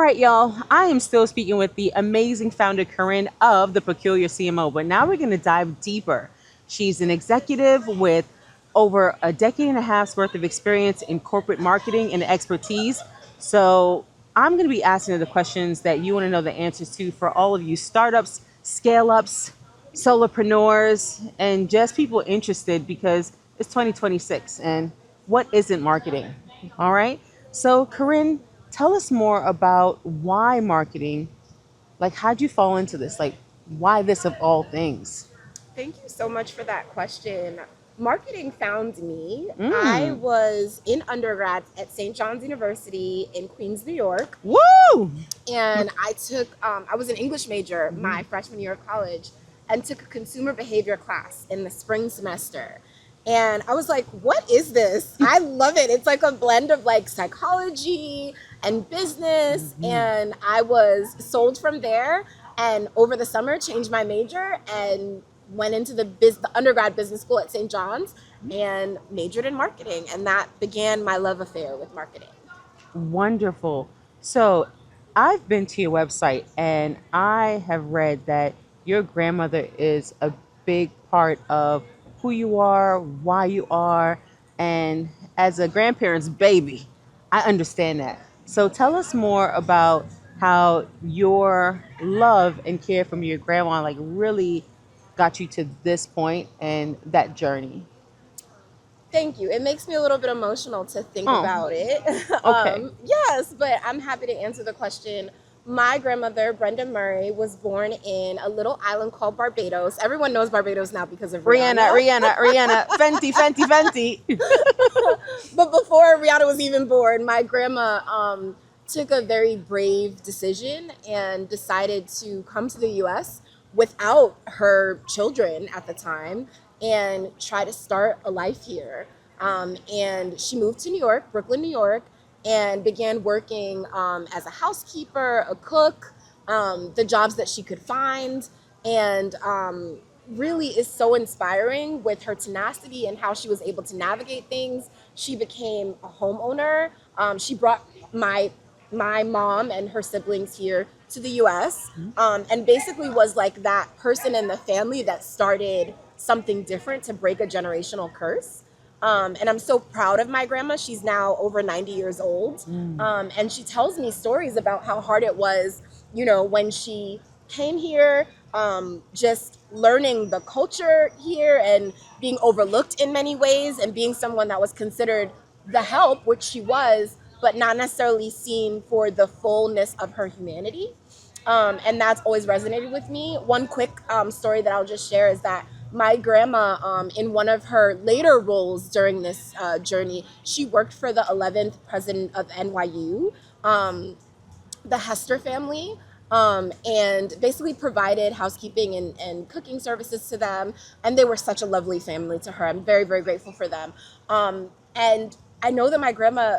right, y'all. I am still speaking with the amazing founder, Keren of the Peculiar CMO, but now we're going to dive deeper. She's an executive with over a decade and a half's worth of experience in corporate marketing and expertise. So I'm going to be asking her the questions that you want to know the answers to for all of you startups, scale ups, solopreneurs, and just people interested because it's 2026 and what isn't marketing? All right. So, Corinne, tell us more about why marketing. Like, how'd you fall into this? Like, why this of all things? Thank you so much for that question. Marketing found me. I Mm. was in undergrad at St. John's University in Queens, New York, Woo! and I was an English major my freshman year of college and took a consumer behavior class in the spring semester. And I was like, what is this? I love it. It's like a blend of like psychology and business. And I was sold from there. And over the summer, changed my major and went into the undergrad business school at St. John's and majored in marketing. And that began my love affair with marketing. Wonderful. So, I've been to your website and I have read that your grandmother is a big part of who you are, why you are, and as a grandparent's baby, I understand that. So, tell us more about how your love and care from your grandma like really got you to this point and that journey. Thank you. It makes me a little bit emotional to think Oh, about it. okay. Yes, but I'm happy to answer the question. My grandmother, Brenda Murray, was born in a little island called Barbados. Everyone knows Barbados now because of Rihanna, Rihanna. Rihanna, Rihanna, Fenty, Fenty, Fenty. But before Rihanna was even born, my grandma took a very brave decision and decided to come to the US without her children at the time and try to start a life here. And she moved to New York, Brooklyn, New York, and began working as a housekeeper, a cook, the jobs that she could find. And really is so inspiring with her tenacity and how she was able to navigate things. She became a homeowner. She brought my mom and her siblings here to the US, and basically was like that person in the family that started something different to break a generational curse. And I'm so proud of my grandma. She's now over 90 years old. And she tells me stories about how hard it was, when she came here, just learning the culture here and being overlooked in many ways and being someone that was considered the help, which she was, but not necessarily seen for the fullness of her humanity. And that's always resonated with me. One quick story that I'll just share is that my grandma, in one of her later roles during this journey, she worked for the 11th president of NYU, the Hester family, and basically provided housekeeping and cooking services to them. And they were such a lovely family to her. I'm very, very grateful for them. And I know that my grandma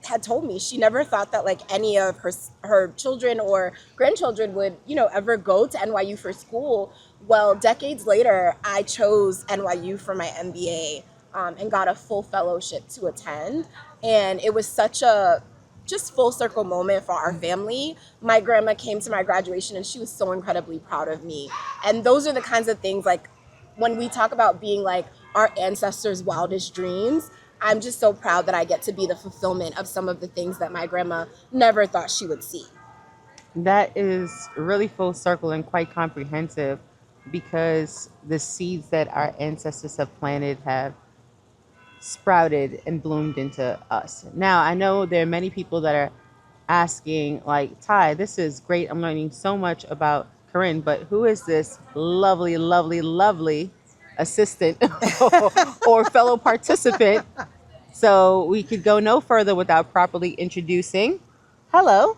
had told me she never thought that like any of her children or grandchildren would ever go to NYU for school. Well, decades later, I chose NYU for my MBA, and got a full fellowship to attend, and it was such a just full circle moment for our family. My grandma came to my graduation and she was so incredibly proud of me, and those are the kinds of things like when we talk about being like our ancestors' wildest dreams. I'm just so proud that I get to be the fulfillment of some of the things that my grandma never thought she would see. That is really full circle and quite comprehensive because the seeds that our ancestors have planted have sprouted and bloomed into us. Now, I know there are many people that are asking, like, Ty, this is great. I'm learning so much about Corinne, but who is this lovely, lovely, lovely assistant or fellow participant? So we could go no further without properly introducing. Hello,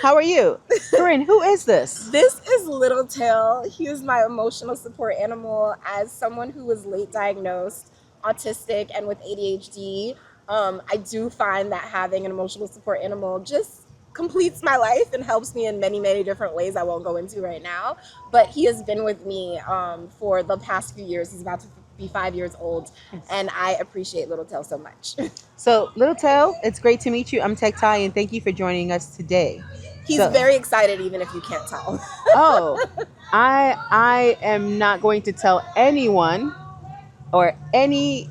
how are you? Corinne, who is this? This is Little Tail. He is my emotional support animal as someone who was late diagnosed autistic and with ADHD. I do find that having an emotional support animal just completes my life and helps me in many, many different ways I won't go into right now. But he has been with me for the past few years. He's about to be 5 years old, and I appreciate Little Tail so much. So, Little Tail, it's great to meet you. I'm Tech Ty, and thank you for joining us today. He's So, very excited, even if you can't tell. oh, I am not going to tell anyone or any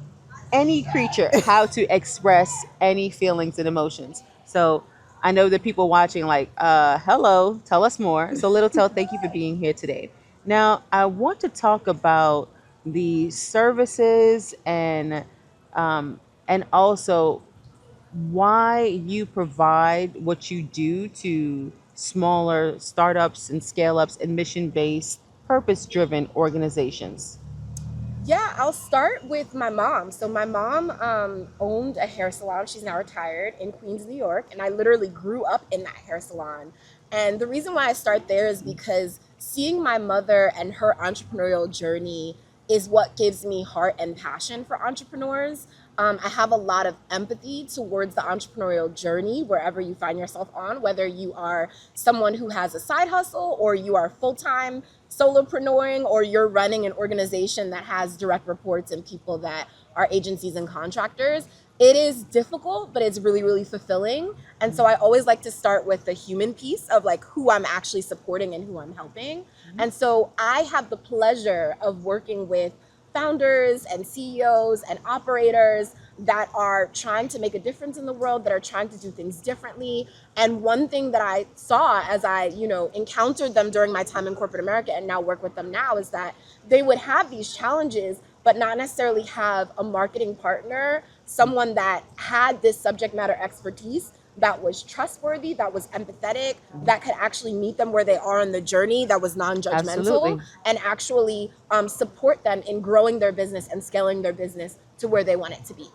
creature how to express any feelings and emotions. So I know that people watching like, hello, tell us more. So Little Tell, thank you for being here today. Now I want to talk about the services and also why you provide what you do to smaller startups and scale ups and mission based, purpose driven organizations. Yeah, I'll start with my mom. So my mom owned a hair salon. She's now retired in Queens, New York, and I literally grew up in that hair salon. And the reason why I start there is because seeing my mother and her entrepreneurial journey is what gives me heart and passion for entrepreneurs. I have a lot of empathy towards the entrepreneurial journey wherever you find yourself on, whether you are someone who has a side hustle or you are full time solopreneuring or you're running an organization that has direct reports and people that are agencies and contractors. It is difficult, but it's really, really fulfilling. And so I always like to start with the human piece of like who I'm actually supporting and who I'm helping. And so I have the pleasure of working with founders and CEOs and operators that are trying to make a difference in the world, that are trying to do things differently. And one thing that I saw as I, encountered them during my time in corporate America and now work with them now is that they would have these challenges, but not necessarily have a marketing partner, someone that had this subject matter expertise, that was trustworthy, that was empathetic, that could actually meet them where they are on the journey, that was non-judgmental, Absolutely. and actually support them in growing their business and scaling their business to where they want it to be.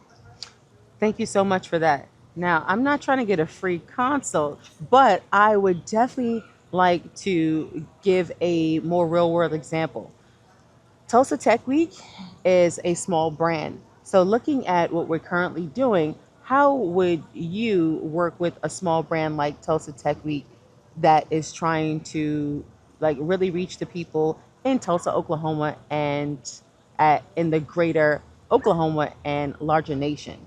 Thank you so much for that. Now, I'm not trying to get a free consult, but I would definitely like to give a more real world example. Tulsa Tech Week is a small brand. So, looking at what we're currently doing, how would you work with a small brand like Tulsa Tech Week that is trying to like really reach the people in Tulsa, Oklahoma, and in the greater Oklahoma and larger nation?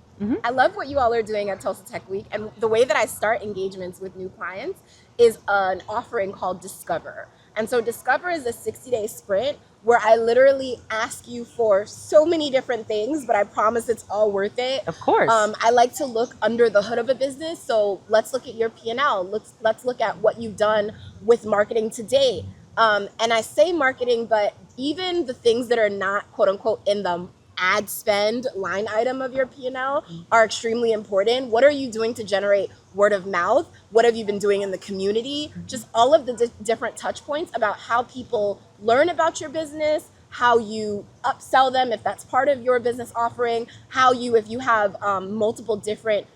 I love what you all are doing at Tulsa Tech Week. And the way that I start engagements with new clients is an offering called Discover. And so Discover is a 60-day sprint where I literally ask you for so many different things, but I promise it's all worth it. Of course. I like to look under the hood of a business. So let's look at your P&L. Let's look at what you've done with marketing to date. And I say marketing, but even the things that are not quote unquote in the ad spend line item of your P&L are extremely important. What are you doing to generate word of mouth? What have you been doing in the community? Just all of the different touch points about how people learn about your business, how you upsell them if that's part of your business offering, how you, if you have multiple different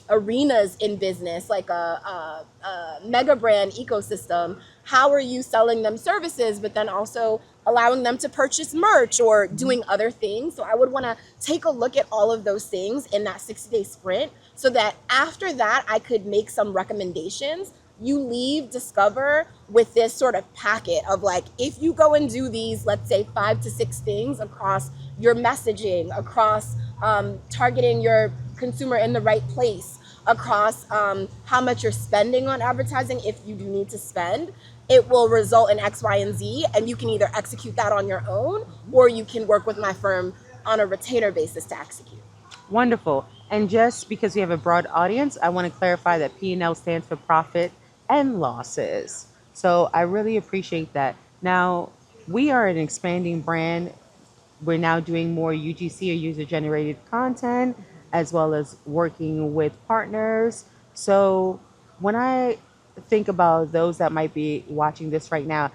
arenas in business, like a mega brand ecosystem, how are you selling them services, but then also allowing them to purchase merch or doing other things? So I would want to take a look at all of those things in that 60-day sprint so that after that, I could make some recommendations. You leave Discover with this sort of packet of like, if you go and do these, let's say 5 to 6 things across your messaging, across targeting your consumer in the right place, across how much you're spending on advertising if you do need to spend, it will result in X, Y, and Z. And you can either execute that on your own or you can work with my firm on a retainer basis to execute. Wonderful. And just because we have a broad audience, I want to clarify that P&L stands for profit and losses. So I really appreciate that. Now, we are an expanding brand. We're now doing more UGC or user generated content, as well as working with partners. So when I think about those that might be watching this right now,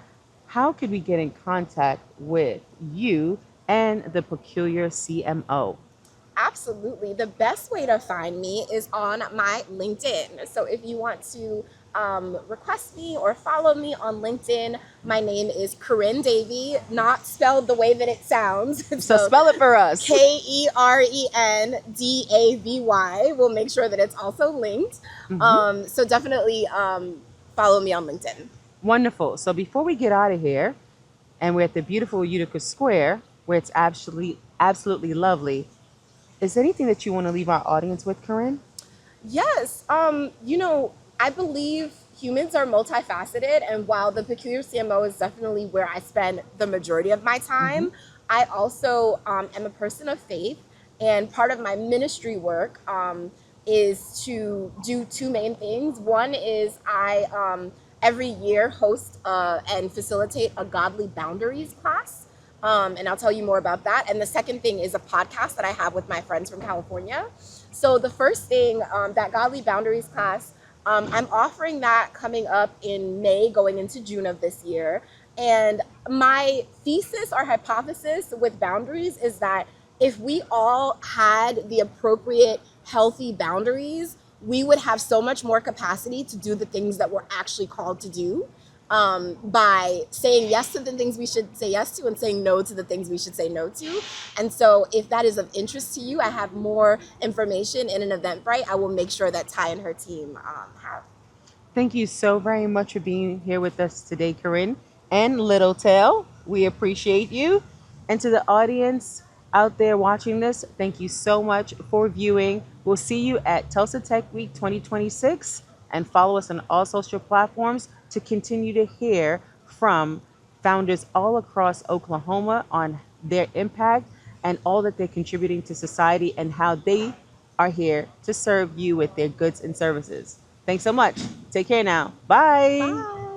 how could we get in contact with you and the Peculiar CMO? Absolutely. The best way to find me is on my LinkedIn. So if you want to request me or follow me on LinkedIn, my name is Keren Davy, not spelled the way that it sounds. So spell it for us. KerenDavy. We'll make sure that it's also linked. So definitely follow me on LinkedIn. Wonderful. So before we get out of here, and we're at the beautiful Utica Square, where it's absolutely lovely. Is there anything that you want to leave our audience with, Corinne? Yes. I believe humans are multifaceted, and while the Peculiar CMO is definitely where I spend the majority of my Hmm. time, I also am a person of faith, and part of my ministry work is to do two main things. One is I every year host and facilitate a godly boundaries class. And I'll tell you more about that. And the second thing is a podcast that I have with my friends from California. So the first thing, that Godly Boundaries class, I'm offering that coming up in May, going into June of this year. And my thesis or hypothesis with boundaries is that if we all had the appropriate healthy boundaries, we would have so much more capacity to do the things that we're actually called to do, by saying yes to the things we should say yes to and saying no to the things we should say no to. And so, if that is of interest to you, I have more information in an Eventbrite. I will make sure that Ty and her team have. Thank you so very much for being here with us today, Corinne and Little Tail. We appreciate you. And to the audience out there watching this, thank you so much for viewing. We'll see you at Tulsa Tech Week 2026 and follow us on all social platforms to continue to hear from founders all across Oklahoma on their impact and all that they're contributing to society and how they are here to serve you with their goods and services. Thanks so much. Take care now. Bye. Bye.